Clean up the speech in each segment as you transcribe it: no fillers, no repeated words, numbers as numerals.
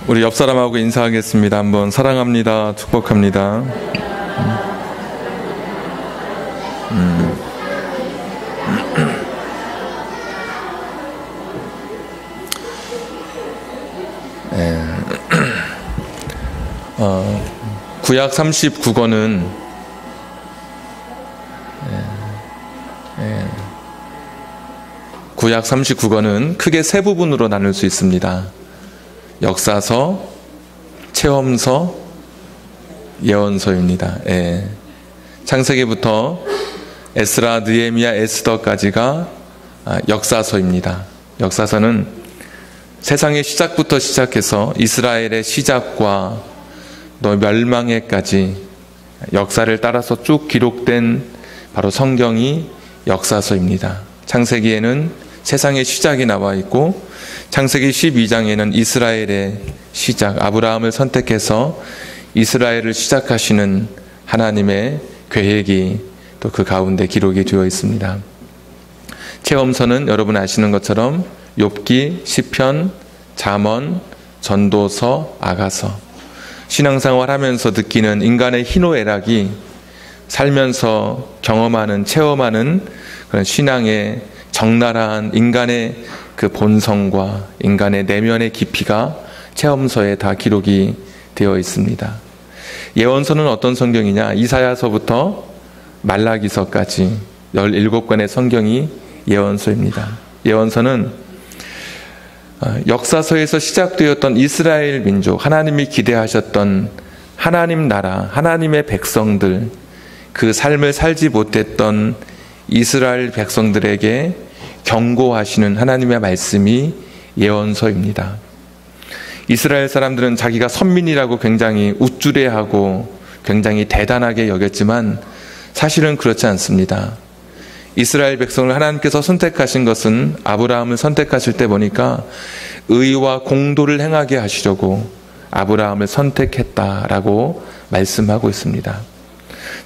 우리 옆 사람하고 인사하겠습니다. 한번 사랑합니다. 축복합니다. 구약 39권은 구약 39권은 크게 세 부분으로 나눌 수 있습니다. 역사서, 체험서, 예언서입니다. 창세기부터 에스라, 느헤미야, 에스더까지가 역사서입니다. 역사서는 세상의 시작부터 시작해서 이스라엘의 시작과 또 멸망에까지 역사를 따라서 쭉 기록된 바로 성경이 역사서입니다. 창세기에는 세상의 시작이 나와 있고, 창세기 12장에는 이스라엘의 시작, 아브라함을 선택해서 이스라엘을 시작하시는 하나님의 계획이 또 그 가운데 기록이 되어 있습니다. 체험서는 여러분 아시는 것처럼 욥기, 시편, 잠언, 전도서, 아가서, 신앙생활 하면서 느끼는 인간의 희노애락이 살면서 경험하는, 체험하는 그런 신앙의 적나라한 인간의 그 본성과 인간의 내면의 깊이가 체험서에 다 기록이 되어 있습니다. 예언서는 어떤 성경이냐? 이사야서부터 말라기서까지 17권의 성경이 예언서입니다. 예언서는 역사서에서 시작되었던 이스라엘 민족, 하나님이 기대하셨던 하나님 나라, 하나님의 백성들, 그 삶을 살지 못했던 이스라엘 백성들에게 경고하시는 하나님의 말씀이 예언서입니다. 이스라엘 사람들은 자기가 선민이라고 굉장히 우쭐해하고 굉장히 대단하게 여겼지만 사실은 그렇지 않습니다. 이스라엘 백성을 하나님께서 선택하신 것은 아브라함을 선택하실 때 보니까 의와 공도를 행하게 하시려고 아브라함을 선택했다라고 말씀하고 있습니다.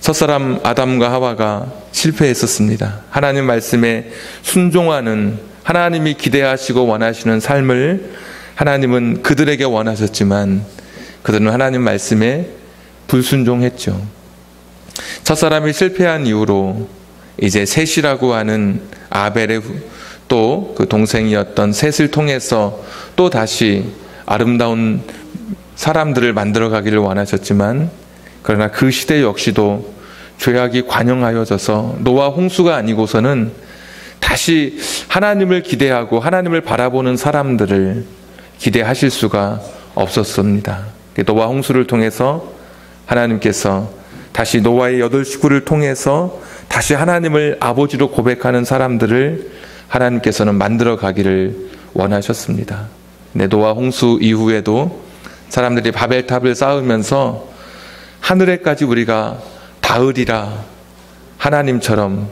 첫사람 아담과 하와가 실패했었습니다. 하나님 말씀에 순종하는, 하나님이 기대하시고 원하시는 삶을 하나님은 그들에게 원하셨지만 그들은 하나님 말씀에 불순종했죠. 첫사람이 실패한 이후로 이제 셋이라고 하는 아벨의 또 그 동생이었던 셋을 통해서 또 다시 아름다운 사람들을 만들어 가기를 원하셨지만, 그러나 그 시대 역시도 죄악이 관영하여져서 노아 홍수가 아니고서는 다시 하나님을 기대하고 하나님을 바라보는 사람들을 기대하실 수가 없었습니다. 노아 홍수를 통해서 하나님께서 다시 노아의 8식구를 통해서 다시 하나님을 아버지로 고백하는 사람들을 하나님께서는 만들어 가기를 원하셨습니다. 근데 노아 홍수 이후에도 사람들이 바벨탑을 쌓으면서 하늘에까지 우리가 닿으리라, 하나님처럼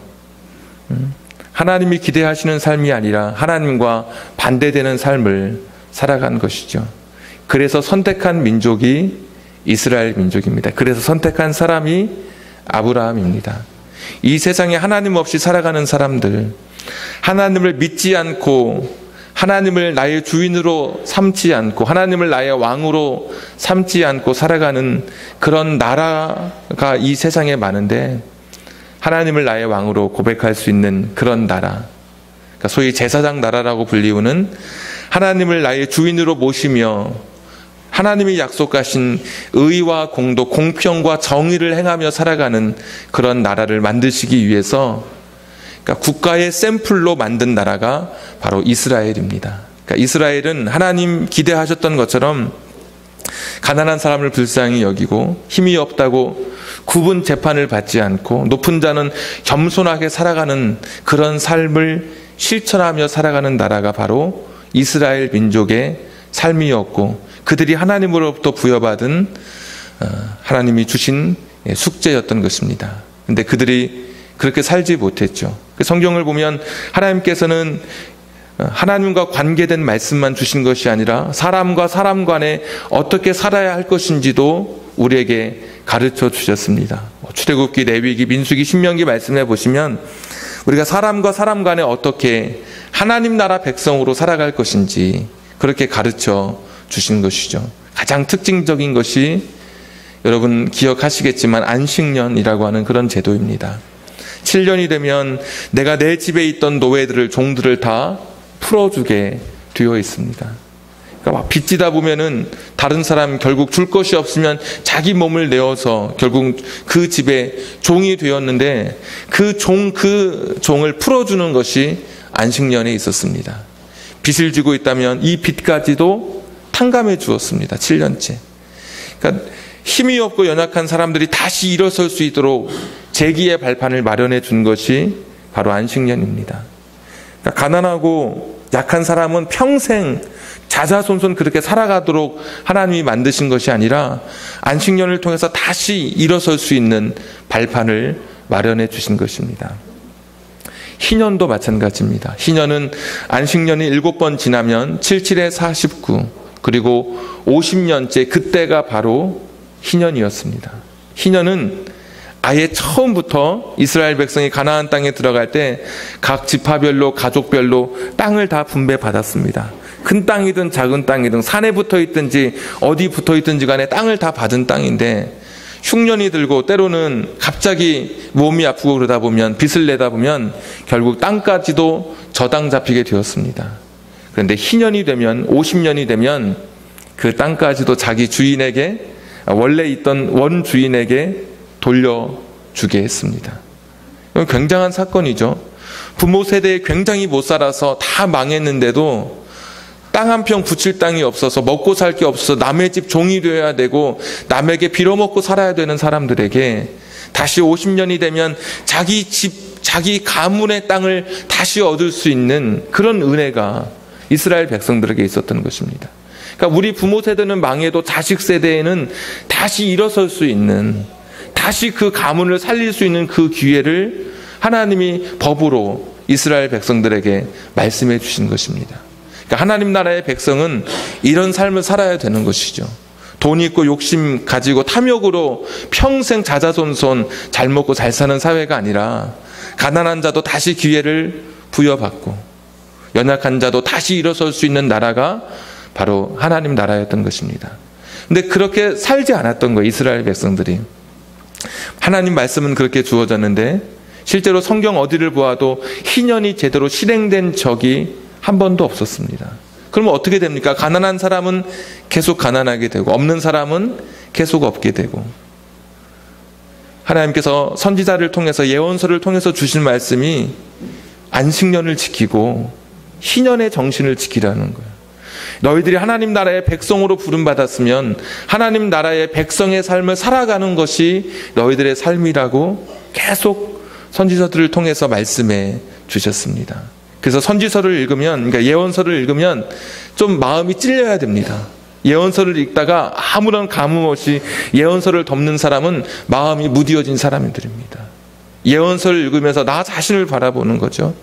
하나님이 기대하시는 삶이 아니라 하나님과 반대되는 삶을 살아간 것이죠. 그래서 선택한 민족이 이스라엘 민족입니다. 그래서 선택한 사람이 아브라함입니다. 이 세상에 하나님 없이 살아가는 사람들, 하나님을 믿지 않고 하나님을 나의 주인으로 삼지 않고 하나님을 나의 왕으로 삼지 않고 살아가는 그런 나라가 이 세상에 많은데, 하나님을 나의 왕으로 고백할 수 있는 그런 나라, 그러니까 소위 제사장 나라라고 불리우는, 하나님을 나의 주인으로 모시며 하나님이 약속하신 의와 공도, 공평과 정의를 행하며 살아가는 그런 나라를 만드시기 위해서, 그러니까 국가의 샘플로 만든 나라가 바로 이스라엘입니다. 그러니까 이스라엘은 하나님 기대하셨던 것처럼 가난한 사람을 불쌍히 여기고 힘이 없다고 구분 재판을 받지 않고 높은 자는 겸손하게 살아가는 그런 삶을 실천하며 살아가는 나라가 바로 이스라엘 민족의 삶이었고, 그들이 하나님으로부터 부여받은 하나님이 주신 숙제였던 것입니다. 그런데 그들이 그렇게 살지 못했죠. 성경을 보면 하나님께서는 하나님과 관계된 말씀만 주신 것이 아니라 사람과 사람 간에 어떻게 살아야 할 것인지도 우리에게 가르쳐 주셨습니다. 출애굽기, 레위기, 민수기, 신명기 말씀해 보시면 우리가 사람과 사람 간에 어떻게 하나님 나라 백성으로 살아갈 것인지 그렇게 가르쳐 주신 것이죠. 가장 특징적인 것이 여러분 기억하시겠지만 안식년이라고 하는 그런 제도입니다. 7년이 되면 내가 내 집에 있던 노예들을, 종들을 다 풀어주게 되어 있습니다. 그러니까 막 빚지다 보면은 다른 사람 결국 줄 것이 없으면 자기 몸을 내어서 결국 그 집에 종이 되었는데 그 종을 풀어주는 것이 안식년에 있었습니다. 빚을 지고 있다면 이 빚까지도 탕감해 주었습니다. 7년째. 그러니까 힘이 없고 연약한 사람들이 다시 일어설 수 있도록 재기의 발판을 마련해 준 것이 바로 안식년입니다. 그러니까 가난하고 약한 사람은 평생 자자손손 그렇게 살아가도록 하나님이 만드신 것이 아니라 안식년을 통해서 다시 일어설 수 있는 발판을 마련해 주신 것입니다. 희년도 마찬가지입니다. 희년은 안식년이 7번 지나면 77에 49 그리고 50년째 그때가 바로 희년이었습니다. 희년은 아예 처음부터 이스라엘 백성이 가나안 땅에 들어갈 때 각 지파별로 가족별로 땅을 다 분배받았습니다. 큰 땅이든 작은 땅이든 산에 붙어 있든지 어디 붙어 있든지 간에 땅을 다 받은 땅인데 흉년이 들고 때로는 갑자기 몸이 아프고 그러다 보면 빚을 내다 보면 결국 땅까지도 저당 잡히게 되었습니다. 그런데 희년이 되면 50년이 되면 그 땅까지도 자기 주인에게 원래 있던 원주인에게 돌려주게 했습니다. 이건 굉장한 사건이죠. 부모 세대에 굉장히 못 살아서 다 망했는데도 땅 한 평 붙일 땅이 없어서 먹고 살 게 없어서 남의 집 종이 되어야 되고 남에게 빌어먹고 살아야 되는 사람들에게 다시 50년이 되면 자기 집, 자기 가문의 땅을 다시 얻을 수 있는 그런 은혜가 이스라엘 백성들에게 있었던 것입니다. 그러니까 우리 부모 세대는 망해도 자식 세대에는 다시 일어설 수 있는, 다시 그 가문을 살릴 수 있는 그 기회를 하나님이 법으로 이스라엘 백성들에게 말씀해 주신 것입니다. 그러니까 하나님 나라의 백성은 이런 삶을 살아야 되는 것이죠. 돈 있고 욕심 가지고 탐욕으로 평생 자자손손 잘 먹고 잘 사는 사회가 아니라 가난한 자도 다시 기회를 부여받고 연약한 자도 다시 일어설 수 있는 나라가 바로 하나님 나라였던 것입니다. 근데 그렇게 살지 않았던 거예요, 이스라엘 백성들이. 하나님 말씀은 그렇게 주어졌는데 실제로 성경 어디를 보아도 희년이 제대로 실행된 적이 한 번도 없었습니다. 그러면 어떻게 됩니까? 가난한 사람은 계속 가난하게 되고 없는 사람은 계속 없게 되고, 하나님께서 선지자를 통해서 예언서를 통해서 주신 말씀이 안식년을 지키고 희년의 정신을 지키라는 거예요. 너희들이 하나님 나라의 백성으로 부름받았으면 하나님 나라의 백성의 삶을 살아가는 것이 너희들의 삶이라고 계속 선지서들을 통해서 말씀해 주셨습니다. 그래서 선지서를 읽으면, 그러니까 예언서를 읽으면 좀 마음이 찔려야 됩니다. 예언서를 읽다가 아무런 감흥 없이 예언서를 덮는 사람은 마음이 무디어진 사람들입니다. 예언서를 읽으면서 나 자신을 바라보는 거죠.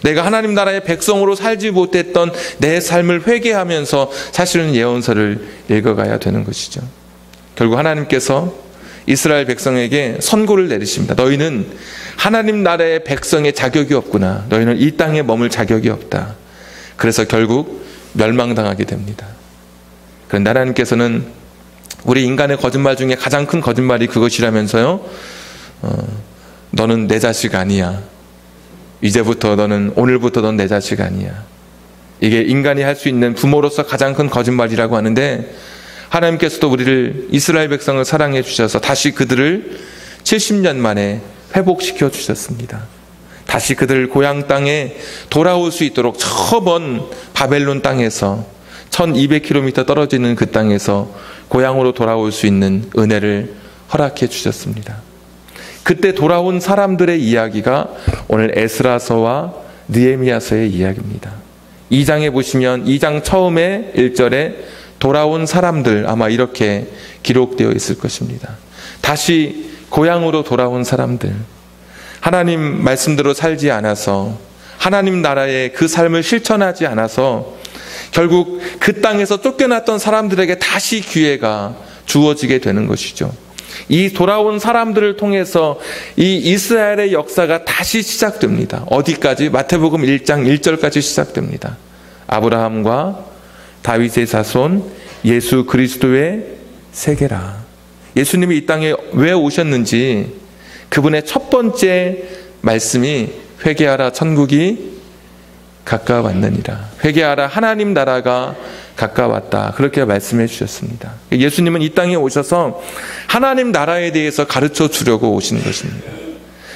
내가 하나님 나라의 백성으로 살지 못했던 내 삶을 회개하면서 사실은 예언서를 읽어가야 되는 것이죠. 결국 하나님께서 이스라엘 백성에게 선고를 내리십니다. 너희는 하나님 나라의 백성의 자격이 없구나. 너희는 이 땅에 머물 자격이 없다. 그래서 결국 멸망당하게 됩니다. 그런데 하나님께서는 우리 인간의 거짓말 중에 가장 큰 거짓말이 그것이라면서요. 너는 내 자식 아니야. 이제부터 너는, 오늘부터 넌 내 자식 아니야. 이게 인간이 할 수 있는 부모로서 가장 큰 거짓말이라고 하는데, 하나님께서도 우리를, 이스라엘 백성을 사랑해 주셔서 다시 그들을 70년 만에 회복시켜 주셨습니다. 다시 그들 고향 땅에 돌아올 수 있도록 저 먼 바벨론 땅에서 1200km 떨어지는 그 땅에서 고향으로 돌아올 수 있는 은혜를 허락해 주셨습니다. 그때 돌아온 사람들의 이야기가 오늘 에스라서와 느헤미야서의 이야기입니다. 2장에 보시면 2장 처음에 1절에 돌아온 사람들, 아마 이렇게 기록되어 있을 것입니다. 다시 고향으로 돌아온 사람들, 하나님 말씀대로 살지 않아서 하나님 나라의 그 삶을 실천하지 않아서 결국 그 땅에서 쫓겨났던 사람들에게 다시 기회가 주어지게 되는 것이죠. 이 돌아온 사람들을 통해서 이 이스라엘의 역사가 다시 시작됩니다. 어디까지? 마태복음 1장 1절까지 시작됩니다. 아브라함과 다윗의 자손 예수 그리스도의 세계라. 예수님이 이 땅에 왜 오셨는지 그분의 첫 번째 말씀이 회개하라 천국이 가까웠느니라. 회개하라 하나님 나라가 가까웠다. 그렇게 말씀해 주셨습니다. 예수님은 이 땅에 오셔서 하나님 나라에 대해서 가르쳐 주려고 오신 것입니다.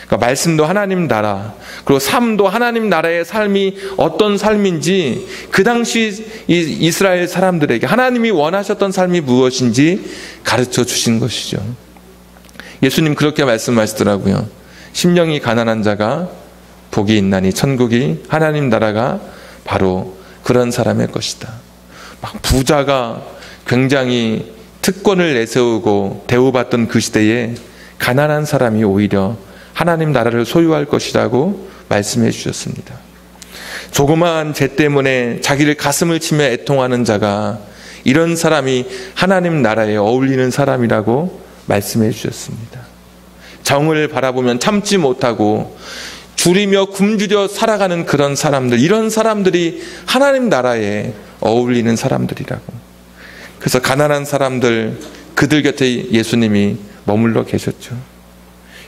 그러니까 말씀도 하나님 나라, 그리고 삶도 하나님 나라의 삶이 어떤 삶인지 그 당시 이스라엘 사람들에게 하나님이 원하셨던 삶이 무엇인지 가르쳐 주신 것이죠. 예수님 그렇게 말씀하시더라고요. 심령이 가난한 자가 복이 있나니 천국이 하나님 나라가 바로 그런 사람의 것이다. 막 부자가 굉장히 특권을 내세우고 대우받던 그 시대에 가난한 사람이 오히려 하나님 나라를 소유할 것이라고 말씀해 주셨습니다. 조그마한 죄 때문에 자기를 가슴을 치며 애통하는 자가 이런 사람이 하나님 나라에 어울리는 사람이라고 말씀해 주셨습니다. 정을 바라보면 참지 못하고 줄이며 굶주려 살아가는 그런 사람들, 이런 사람들이 하나님 나라에 어울리는 사람들이라고. 그래서 가난한 사람들, 그들 곁에 예수님이 머물러 계셨죠.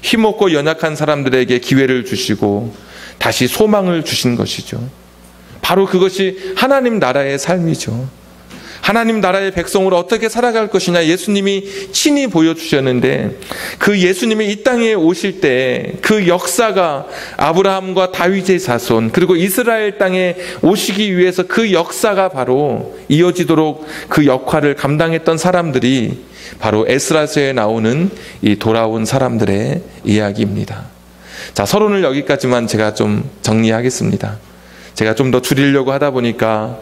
힘없고 연약한 사람들에게 기회를 주시고 다시 소망을 주신 것이죠. 바로 그것이 하나님 나라의 삶이죠. 하나님 나라의 백성으로 어떻게 살아갈 것이냐 예수님이 친히 보여주셨는데, 그 예수님이 이 땅에 오실 때 그 역사가 아브라함과 다윗의 자손 그리고 이스라엘 땅에 오시기 위해서 그 역사가 바로 이어지도록 그 역할을 감당했던 사람들이 바로 에스라서에 나오는 이 돌아온 사람들의 이야기입니다. 자, 서론을 여기까지만 제가 좀 정리하겠습니다. 제가 좀 더 줄이려고 하다 보니까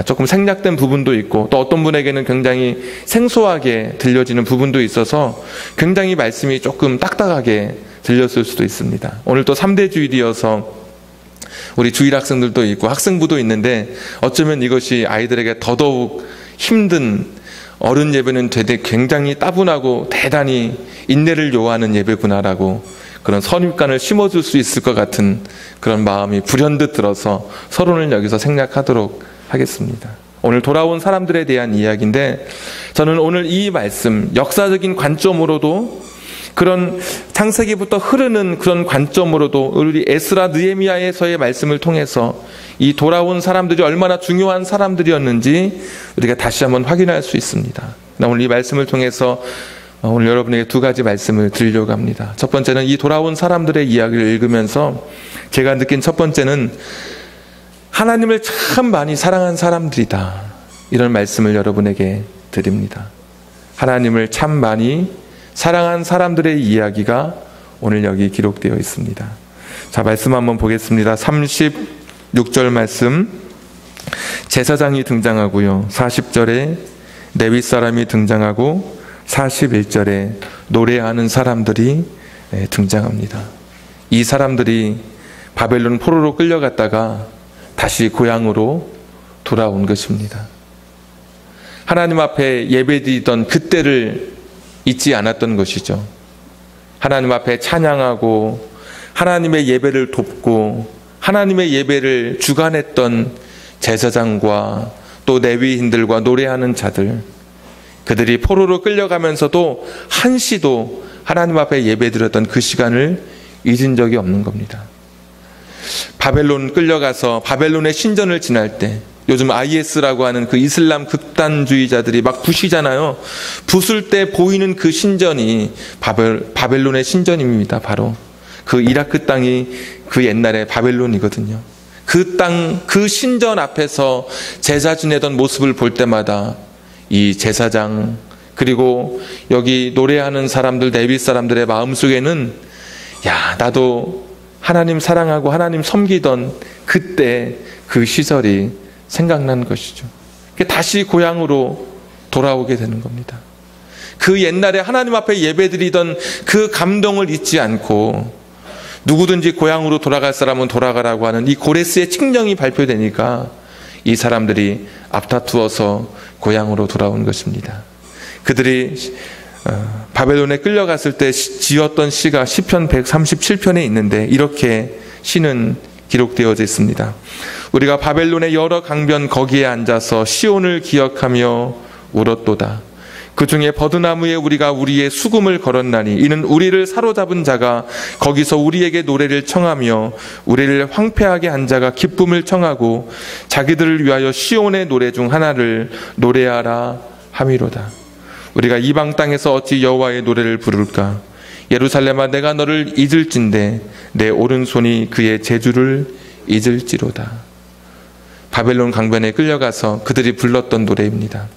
조금 생략된 부분도 있고 또 어떤 분에게는 굉장히 생소하게 들려지는 부분도 있어서 굉장히 말씀이 조금 딱딱하게 들렸을 수도 있습니다. 오늘 또 3대 주일이어서 우리 주일 학생들도 있고 학생부도 있는데 어쩌면 이것이 아이들에게 더더욱 힘든, 어른 예배는 되게 굉장히 따분하고 대단히 인내를 요하는 예배구나라고 그런 선입관을 심어줄 수 있을 것 같은 그런 마음이 불현듯 들어서 서론을 여기서 생략하도록 하겠습니다. 오늘 돌아온 사람들에 대한 이야기인데, 저는 오늘 이 말씀, 역사적인 관점으로도 그런 창세기부터 흐르는 그런 관점으로도 우리 에스라 느헤미야에서의 말씀을 통해서 이 돌아온 사람들이 얼마나 중요한 사람들이었는지 우리가 다시 한번 확인할 수 있습니다. 오늘 이 말씀을 통해서 오늘 여러분에게 두 가지 말씀을 드리려고 합니다. 첫 번째는 이 돌아온 사람들의 이야기를 읽으면서 제가 느낀 첫 번째는 하나님을 참 많이 사랑한 사람들이다, 이런 말씀을 여러분에게 드립니다. 하나님을 참 많이 사랑한 사람들의 이야기가 오늘 여기 기록되어 있습니다. 자, 말씀 한번 보겠습니다. 36절 말씀, 제사장이 등장하고요, 40절에 레위 사람이 등장하고 41절에 노래하는 사람들이 등장합니다. 이 사람들이 바벨론 포로로 끌려갔다가 다시 고향으로 돌아온 것입니다. 하나님 앞에 예배드리던 그때를 잊지 않았던 것이죠. 하나님 앞에 찬양하고 하나님의 예배를 돕고 하나님의 예배를 주관했던 제사장과 또 레위인들과 노래하는 자들, 그들이 포로로 끌려가면서도 한시도 하나님 앞에 예배드렸던 그 시간을 잊은 적이 없는 겁니다. 바벨론 끌려가서 바벨론의 신전을 지날 때, 요즘 IS라고 하는 그 이슬람 극단주의자들이 막 부시잖아요. 부술 때 보이는 그 신전이 바벨론의 신전입니다. 바로 그 이라크 땅이 그 옛날에 바벨론이거든요. 그 땅, 그 신전 앞에서 제사 지내던 모습을 볼 때마다 이 제사장 그리고 여기 노래하는 사람들, 레위 사람들의 마음속에는 야, 나도 하나님 사랑하고 하나님 섬기던 그때 그 시절이 생각난 것이죠. 다시 고향으로 돌아오게 되는 겁니다. 그 옛날에 하나님 앞에 예배드리던 그 감동을 잊지 않고 누구든지 고향으로 돌아갈 사람은 돌아가라고 하는 이 고레스의 칙령이 발표되니까 이 사람들이 앞다투어서 고향으로 돌아온 것입니다. 그들이 바벨론에 끌려갔을 때 지었던 시가 시편 137편에 있는데 이렇게 시는 기록되어져 있습니다. 우리가 바벨론의 여러 강변 거기에 앉아서 시온을 기억하며 울었도다. 그 중에 버드나무에 우리가 우리의 수금을 걸었나니 이는 우리를 사로잡은 자가 거기서 우리에게 노래를 청하며 우리를 황폐하게 한 자가 기쁨을 청하고 자기들을 위하여 시온의 노래 중 하나를 노래하라 함이로다. 우리가 이방 땅에서 어찌 여호와의 노래를 부를까? 예루살렘아, 내가 너를 잊을진대 내 오른손이 그의 재주를 잊을지로다. 바벨론 강변에 끌려가서 그들이 불렀던 노래입니다.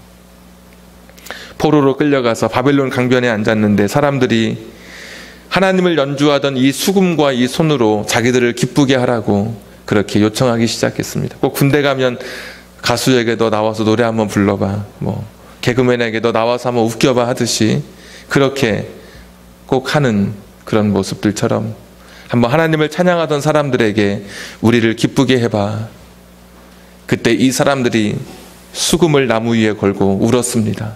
포로로 끌려가서 바벨론 강변에 앉았는데 사람들이 하나님을 연주하던 이 수금과 이 손으로 자기들을 기쁘게 하라고 그렇게 요청하기 시작했습니다. 꼭 군대 가면 가수에게 너 나와서 노래 한번 불러봐, 개그맨에게 너 나와서 한번 웃겨봐 하듯이 그렇게 꼭 하는 그런 모습들처럼 한번 하나님을 찬양하던 사람들에게 우리를 기쁘게 해봐. 그때 이 사람들이 수금을 나무 위에 걸고 울었습니다.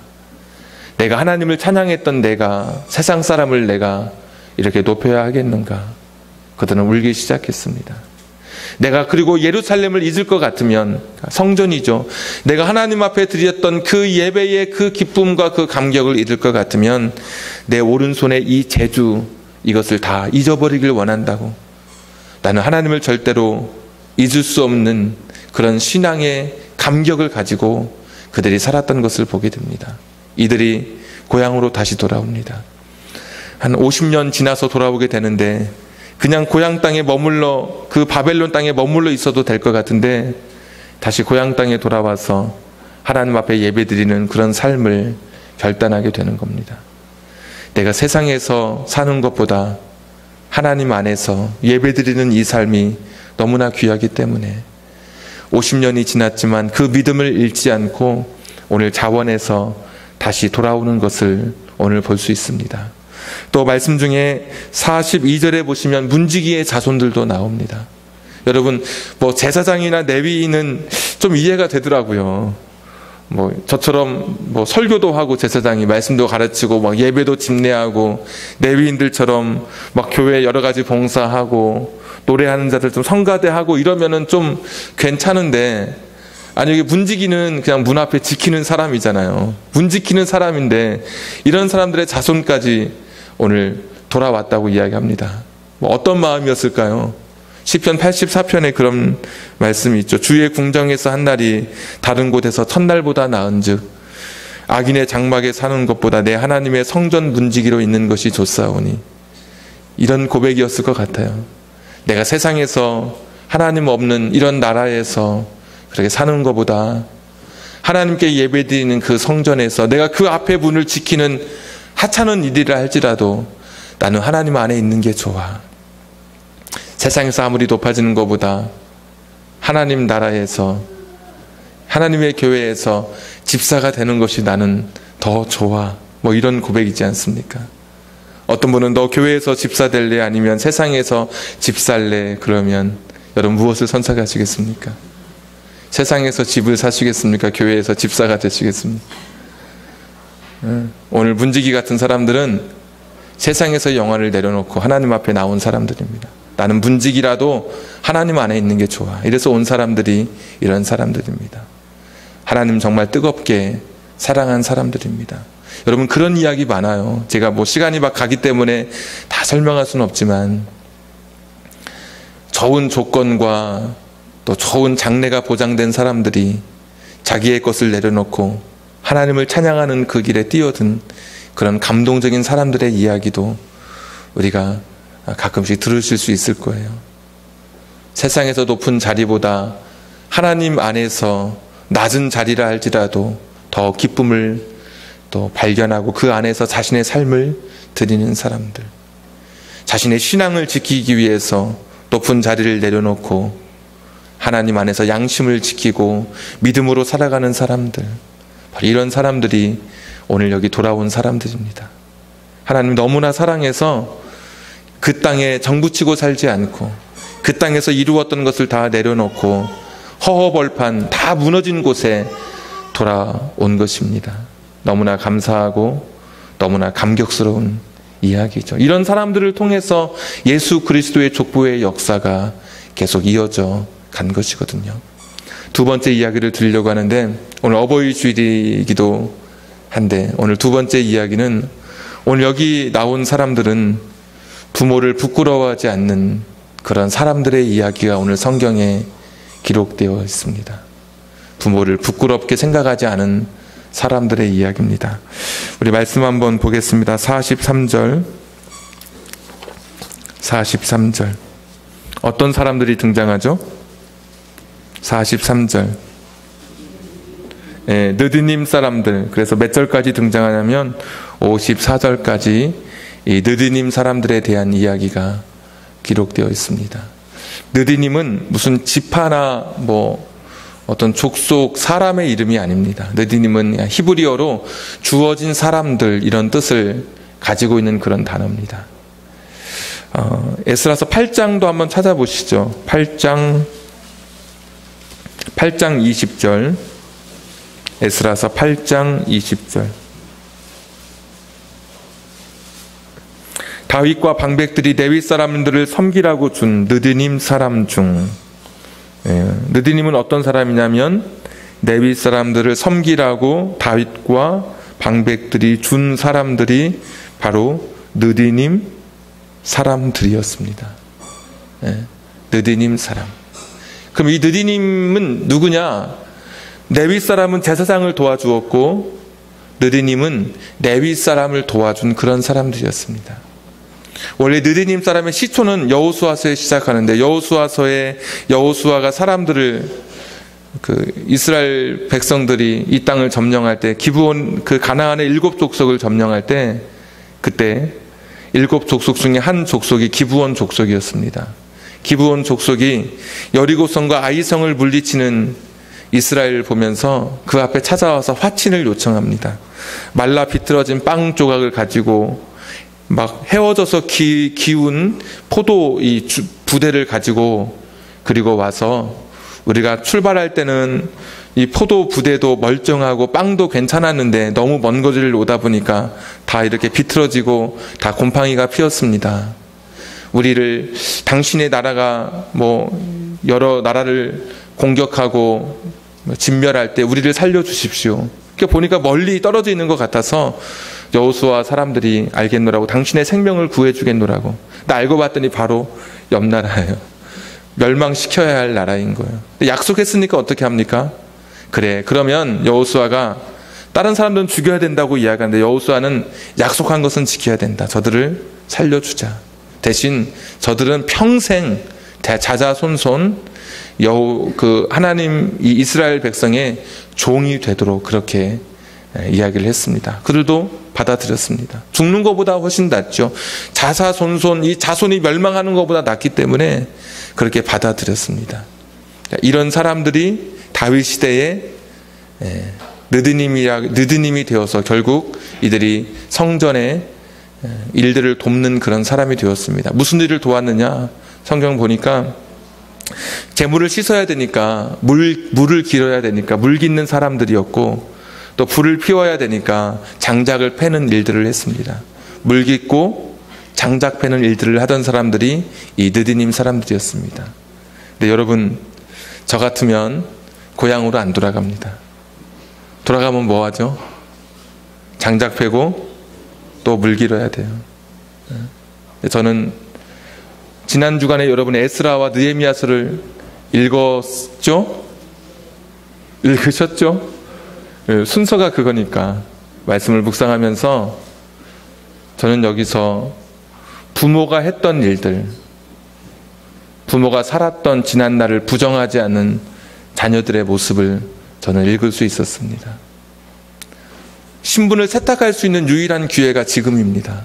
내가 하나님을 찬양했던 내가 세상 사람을 내가 이렇게 높여야 하겠는가? 그들은 울기 시작했습니다. 내가 그리고 예루살렘을 잊을 것 같으면, 성전이죠. 내가 하나님 앞에 드렸던 그 예배의 그 기쁨과 그 감격을 잊을 것 같으면 내 오른손의 이 재주, 이것을 다 잊어버리길 원한다고. 나는 하나님을 절대로 잊을 수 없는 그런 신앙의 감격을 가지고 그들이 살았던 것을 보게 됩니다. 이들이 고향으로 다시 돌아옵니다. 한 50년 지나서 돌아오게 되는데 그냥 고향 땅에 머물러, 그 바벨론 땅에 머물러 있어도 될 것 같은데 다시 고향 땅에 돌아와서 하나님 앞에 예배드리는 그런 삶을 결단하게 되는 겁니다. 내가 세상에서 사는 것보다 하나님 안에서 예배드리는 이 삶이 너무나 귀하기 때문에 50년이 지났지만 그 믿음을 잃지 않고 오늘 자원해서 다시 돌아오는 것을 오늘 볼 수 있습니다. 또 말씀 중에 42절에 보시면 문지기의 자손들도 나옵니다. 여러분, 제사장이나 레위인은 좀 이해가 되더라고요. 저처럼 설교도 하고 제사장이 말씀도 가르치고 예배도 집례하고 레위인들처럼 교회 여러 가지 봉사하고 노래하는 자들 좀 성가대하고 이러면은 좀 괜찮은데, 아니, 이게 문지기는 그냥 문 앞에 지키는 사람이잖아요. 문 지키는 사람인데 이런 사람들의 자손까지 오늘 돌아왔다고 이야기합니다. 어떤 마음이었을까요? 시편 84편에 그런 말씀이 있죠. 주의 궁정에서 한 날이 다른 곳에서 첫날보다 나은즉 악인의 장막에 사는 것보다 내 하나님의 성전 문지기로 있는 것이 좋사오니. 이런 고백이었을 것 같아요. 내가 세상에서 하나님 없는 이런 나라에서 그렇게 사는 것보다 하나님께 예배드리는 그 성전에서 내가 그 앞에 문을 지키는 하찮은 일이라 할지라도 나는 하나님 안에 있는 게 좋아. 세상에서 아무리 높아지는 것보다 하나님 나라에서, 하나님의 교회에서 집사가 되는 것이 나는 더 좋아. 이런 고백이지 않습니까? 어떤 분은 너 교회에서 집사 될래? 아니면 세상에서 집살래? 그러면 여러분 무엇을 선택하시겠습니까? 세상에서 집을 사시겠습니까? 교회에서 집사가 되시겠습니까? 오늘 문지기 같은 사람들은 세상에서 영화를 내려놓고 하나님 앞에 나온 사람들입니다. 나는 문지기라도 하나님 안에 있는 게 좋아. 이래서 온 사람들이 이런 사람들입니다. 하나님 정말 뜨겁게 사랑한 사람들입니다. 여러분, 그런 이야기 많아요. 제가 시간이 막 가기 때문에 다 설명할 수는 없지만 좋은 조건과 또 좋은 장래가 보장된 사람들이 자기의 것을 내려놓고 하나님을 찬양하는 그 길에 뛰어든 그런 감동적인 사람들의 이야기도 우리가 가끔씩 들으실 수 있을 거예요. 세상에서 높은 자리보다 하나님 안에서 낮은 자리라 할지라도 더 기쁨을 또 발견하고 그 안에서 자신의 삶을 드리는 사람들, 자신의 신앙을 지키기 위해서 높은 자리를 내려놓고 하나님 안에서 양심을 지키고 믿음으로 살아가는 사람들, 바로 이런 사람들이 오늘 여기 돌아온 사람들입니다. 하나님 너무나 사랑해서 그 땅에 정붙이고 살지 않고 그 땅에서 이루었던 것을 다 내려놓고 허허벌판 다 무너진 곳에 돌아온 것입니다. 너무나 감사하고 너무나 감격스러운 이야기죠. 이런 사람들을 통해서 예수 그리스도의 족보의 역사가 계속 이어져 간 것이거든요. 두 번째 이야기를 드리려고 하는데, 오늘 어버이 주일이기도 한데, 오늘 두 번째 이야기는 오늘 여기 나온 사람들은 부모를 부끄러워하지 않는 그런 사람들의 이야기가 오늘 성경에 기록되어 있습니다. 부모를 부끄럽게 생각하지 않은 사람들의 이야기입니다. 우리 말씀 한번 보겠습니다. 43절. 어떤 사람들이 등장하죠? 43절. 느디님 사람들. 그래서 몇 절까지 등장하냐면 54절까지 이 느디님 사람들에 대한 이야기가 기록되어 있습니다. 느디님은 무슨 지파나 어떤 족속 사람의 이름이 아닙니다. 느디님은 히브리어로 주어진 사람들 이런 뜻을 가지고 있는 그런 단어입니다. 에스라서 8장도 한번 찾아보시죠. 8장 20절. 에스라서 8장 20절. 다윗과 방백들이 레위 사람들을 섬기라고 준 느디님 사람 중, 느디님은 어떤 사람이냐면 레위 사람들을 섬기라고 다윗과 방백들이 준 사람들이 바로 느디님 사람들이었습니다. 느디님 사람. 그럼 이 느디님은 누구냐? 레위 사람은 제사장을 도와주었고 느디님은 레위 사람을 도와준 그런 사람들이었습니다. 원래 느디님 사람의 시초는 여호수아서에 시작하는데, 여호수아가 사람들을 이스라엘 백성들이 이 땅을 점령할 때, 기브온 가나안의 7 족속을 점령할 때, 그때 7 족속 중에 한 족속이 기브온 족속이었습니다. 기브온 족속이 여리고성과 아이성을 물리치는 이스라엘을 보면서 그 앞에 찾아와서 화친을 요청합니다. 말라 비틀어진 빵 조각을 가지고 막 헤어져서 기운 포도 이 부대를 가지고, 그리고 와서 우리가 출발할 때는 이 포도 부대도 멀쩡하고 빵도 괜찮았는데 너무 먼 거리를 오다 보니까 다 이렇게 비틀어지고 다 곰팡이가 피었습니다. 우리를, 당신의 나라가 여러 나라를 공격하고 진멸할 때 우리를 살려주십시오. 그러니까 보니까 멀리 떨어져 있는 것 같아서 여호수아 사람들이 알겠노라고, 당신의 생명을 구해주겠노라고. 근데 알고 봤더니 바로 옆 나라예요. 멸망시켜야 할 나라인 거예요. 근데 약속했으니까 어떻게 합니까? 그래, 그러면 여호수아가 다른 사람들은 죽여야 된다고 이야기하는데 여호수아는 약속한 것은 지켜야 된다. 저들을 살려주자. 대신 저들은 평생 자자손손 하나님 이 이스라엘 백성의 종이 되도록 그렇게 이야기를 했습니다. 그들도 받아들였습니다. 죽는 것보다 훨씬 낫죠. 자사손손, 이 자손이 멸망하는 것보다 낫기 때문에 그렇게 받아들였습니다. 이런 사람들이 다윗 시대에 느드님이 되어서 결국 이들이 성전의 일들을 돕는 그런 사람이 되었습니다. 무슨 일을 도왔느냐? 성경 보니까 재물을 씻어야 되니까 물을 길어야 되니까 물 깃는 사람들이었고, 또 불을 피워야 되니까 장작을 패는 일들을 했습니다. 물 깃고 장작 패는 일들을 하던 사람들이 이 느디님 사람들이었습니다. 근데 여러분, 저 같으면 고향으로 안 돌아갑니다. 돌아가면 뭐 하죠? 장작 패고 또 물 길어야 돼요. 저는 지난 주간에 여러분 에스라와 느헤미야서를 읽었죠? 읽으셨죠? 순서가 그거니까 말씀을 묵상하면서 저는 여기서 부모가 했던 일들, 부모가 살았던 지난날을 부정하지 않는 자녀들의 모습을 저는 읽을 수 있었습니다. 신분을 세탁할 수 있는 유일한 기회가 지금입니다.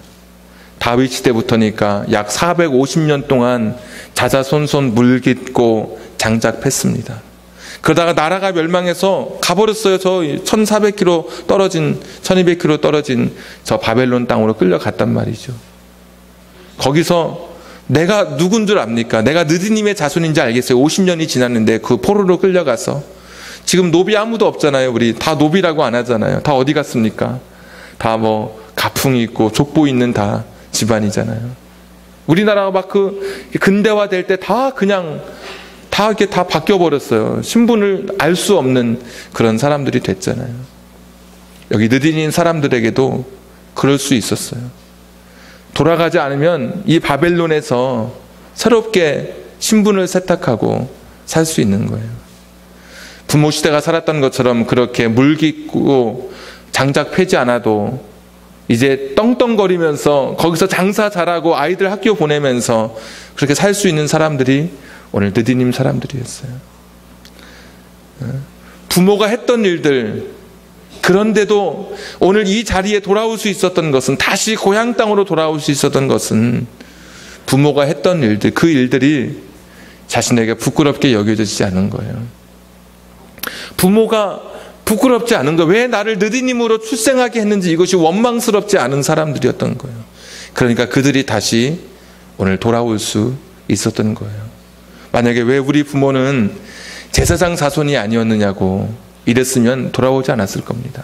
다윗 시대부터니까 약 450년 동안 자자손손 물 깃고 장작 팼습니다. 그러다가 나라가 멸망해서 가버렸어요. 저 1400km 떨어진, 1200km 떨어진 저 바벨론 땅으로 끌려갔단 말이죠. 거기서 내가 누군 줄 압니까? 내가 느디님의 자손인지 알겠어요. 50년이 지났는데 그 포로로 끌려가서. 지금 노비 아무도 없잖아요. 우리 다 노비라고 안 하잖아요. 다 어디 갔습니까? 다 가풍이 있고 족보 있는 다 집안이잖아요. 우리나라가 막 근대화 될 때 이렇게 다 바뀌어버렸어요. 신분을 알 수 없는 그런 사람들이 됐잖아요. 여기 느디님 사람들에게도 그럴 수 있었어요. 돌아가지 않으면 이 바벨론에서 새롭게 신분을 세탁하고 살 수 있는 거예요. 부모 시대가 살았던 것처럼 그렇게 물깃고 장작 패지 않아도 이제 떵떵거리면서 거기서 장사 잘하고 아이들 학교 보내면서 그렇게 살 수 있는 사람들이 오늘 느디님 사람들이었어요. 부모가 했던 일들, 그런데도 오늘 이 자리에 돌아올 수 있었던 것은, 다시 고향 땅으로 돌아올 수 있었던 것은 부모가 했던 일들, 그 일들이 자신에게 부끄럽게 여겨지지 않은 거예요. 부모가 부끄럽지 않은 거예요. 왜 나를 느디님으로 출생하게 했는지 이것이 원망스럽지 않은 사람들이었던 거예요. 그러니까 그들이 다시 오늘 돌아올 수 있었던 거예요. 만약에 왜 우리 부모는 제사장 자손이 아니었느냐고 이랬으면 돌아오지 않았을 겁니다.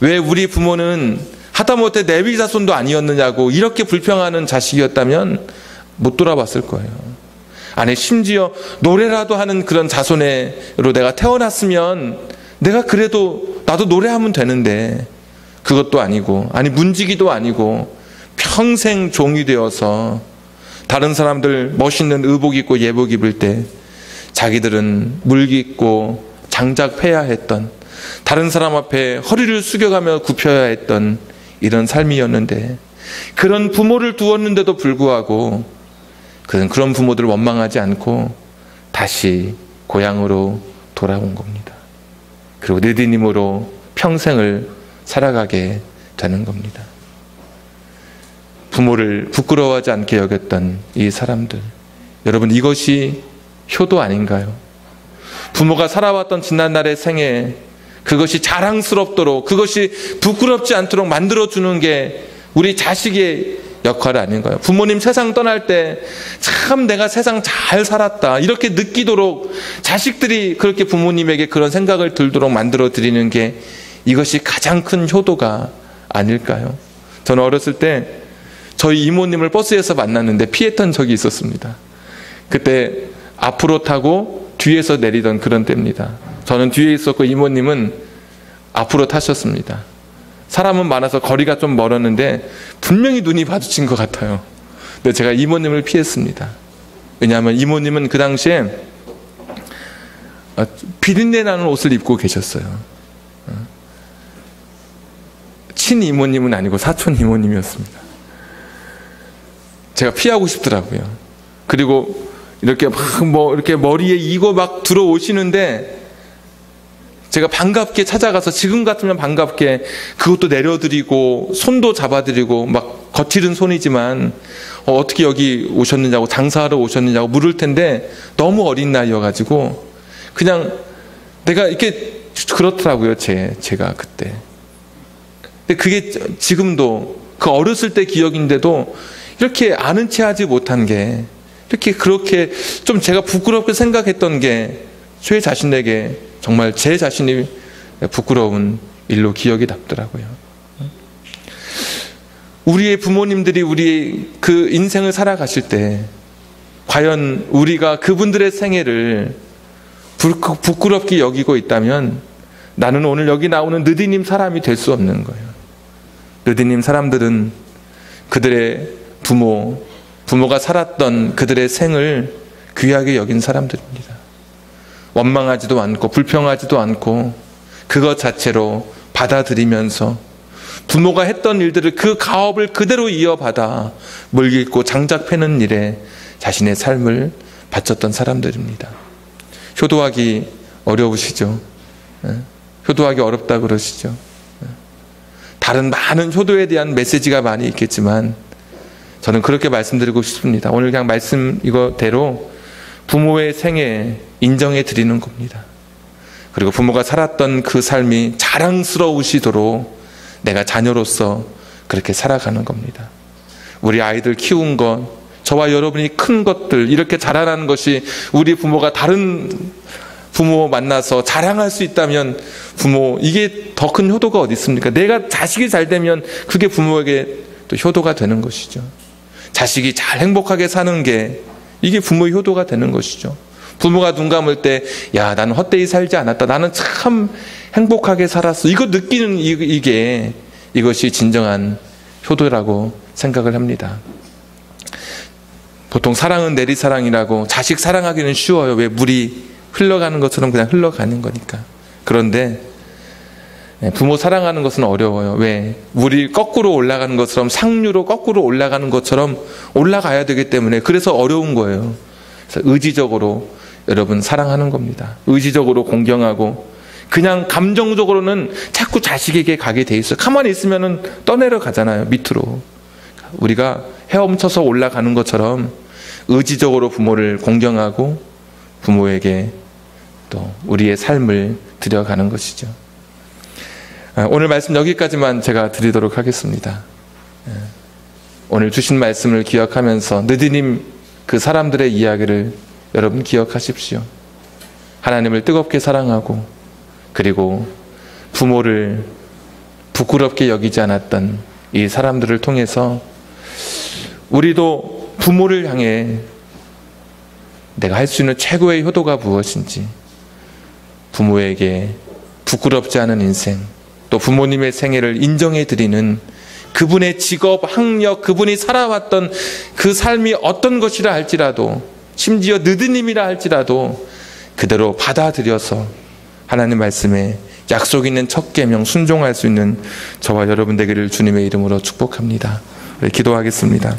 왜 우리 부모는 하다못해 레위 자손도 아니었느냐고 이렇게 불평하는 자식이었다면 못 돌아왔을 거예요. 아니, 심지어 노래라도 하는 그런 자손으로 내가 태어났으면 내가 그래도 나도 노래하면 되는데 그것도 아니고, 아니 문지기도 아니고 평생 종이 되어서 다른 사람들 멋있는 의복 입고 예복 입을 때 자기들은 물깃고 장작 패야 했던, 다른 사람 앞에 허리를 숙여가며 굽혀야 했던 이런 삶이었는데, 그런 부모를 두었는데도 불구하고 그런 부모들을 원망하지 않고 다시 고향으로 돌아온 겁니다. 그리고 느디님으로 평생을 살아가게 되는 겁니다. 부모를 부끄러워하지 않게 여겼던 이 사람들, 여러분, 이것이 효도 아닌가요? 부모가 살아왔던 지난날의 생애, 그것이 자랑스럽도록, 그것이 부끄럽지 않도록 만들어주는 게 우리 자식의 역할 아닌가요? 부모님 세상 떠날 때 참 내가 세상 잘 살았다 이렇게 느끼도록 자식들이 그렇게 부모님에게 그런 생각을 들도록 만들어 드리는 게 이것이 가장 큰 효도가 아닐까요? 저는 어렸을 때 저희 이모님을 버스에서 만났는데 피했던 적이 있었습니다. 그때 앞으로 타고 뒤에서 내리던 그런 때입니다. 저는 뒤에 있었고 이모님은 앞으로 타셨습니다. 사람은 많아서 거리가 좀 멀었는데 분명히 눈이 마주친 것 같아요. 근데 제가 이모님을 피했습니다. 왜냐하면 이모님은 그 당시에 비린내 나는 옷을 입고 계셨어요. 친이모님은 아니고 사촌 이모님이었습니다. 제가 피하고 싶더라고요. 그리고 이렇게 막 이렇게 머리에 이고 막 들어오시는데 제가 반갑게 찾아가서, 지금 같으면 반갑게 그것도 내려드리고 손도 잡아드리고, 막 거칠은 손이지만 어떻게 여기 오셨느냐고, 장사하러 오셨느냐고 물을 텐데 너무 어린 나이여가지고 그냥 내가 이렇게 그렇더라고요. 제가 그때. 근데 그게 지금도, 그 어렸을 때 기억인데도 이렇게 아는 체 하지 못한 게, 이렇게 그렇게 좀 제가 부끄럽게 생각했던 게 제 자신에게 정말 제 자신이 부끄러운 일로 기억이 남더라고요. 우리의 부모님들이 우리 그 인생을 살아가실 때 과연 우리가 그분들의 생애를 부끄럽게 여기고 있다면 나는 오늘 여기 나오는 느디님 사람이 될 수 없는 거예요. 느디님 사람들은 그들의 부모가 살았던 그들의 생을 귀하게 여긴 사람들입니다. 원망하지도 않고 불평하지도 않고 그것 자체로 받아들이면서 부모가 했던 일들을, 그 가업을 그대로 이어받아 물깃고 장작 패는 일에 자신의 삶을 바쳤던 사람들입니다. 효도하기 어려우시죠? 효도하기 어렵다 그러시죠? 다른 많은 효도에 대한 메시지가 많이 있겠지만 저는 그렇게 말씀드리고 싶습니다. 오늘 그냥 말씀 이거대로 부모의 생애 인정해 드리는 겁니다. 그리고 부모가 살았던 그 삶이 자랑스러우시도록 내가 자녀로서 그렇게 살아가는 겁니다. 우리 아이들 키운 것, 저와 여러분이 큰 것들 이렇게 자라나는 것이, 우리 부모가 다른 부모 만나서 자랑할 수 있다면 이게 더 큰 효도가 어디 있습니까? 내가 자식이 잘 되면 그게 부모에게 또 효도가 되는 것이죠. 자식이 잘 행복하게 사는 게 이게 부모의 효도가 되는 것이죠. 부모가 눈 감을 때, 야, 나는 헛되이 살지 않았다. 나는 참 행복하게 살았어. 이거 느끼는 이것이 진정한 효도라고 생각을 합니다. 보통 사랑은 내리사랑이라고, 자식 사랑하기는 쉬워요. 왜? 물이 흘러가는 것처럼 그냥 흘러가는 거니까. 그런데 부모 사랑하는 것은 어려워요. 왜? 물이 거꾸로 올라가는 것처럼, 상류로 거꾸로 올라가는 것처럼 올라가야 되기 때문에, 그래서 어려운 거예요. 그래서 의지적으로 여러분 사랑하는 겁니다. 의지적으로 공경하고, 그냥 감정적으로는 자꾸 자식에게 가게 돼 있어요. 가만히 있으면은 떠내려 가잖아요, 밑으로. 우리가 헤엄쳐서 올라가는 것처럼 의지적으로 부모를 공경하고 부모에게 또 우리의 삶을 드려가는 것이죠. 오늘 말씀 여기까지만 제가 드리도록 하겠습니다. 오늘 주신 말씀을 기억하면서 느디님 그 사람들의 이야기를 여러분 기억하십시오. 하나님을 뜨겁게 사랑하고, 그리고 부모를 부끄럽게 여기지 않았던 이 사람들을 통해서 우리도 부모를 향해 내가 할 수 있는 최고의 효도가 무엇인지, 부모에게 부끄럽지 않은 인생, 또 부모님의 생애를 인정해 드리는 그분의 직업, 학력, 그분이 살아왔던 그 삶이 어떤 것이라 할지라도, 심지어 느드님이라 할지라도 그대로 받아들여서 하나님 말씀에 약속 있는 첫 계명 순종할 수 있는 저와 여러분 되기를 주님의 이름으로 축복합니다. 기도하겠습니다.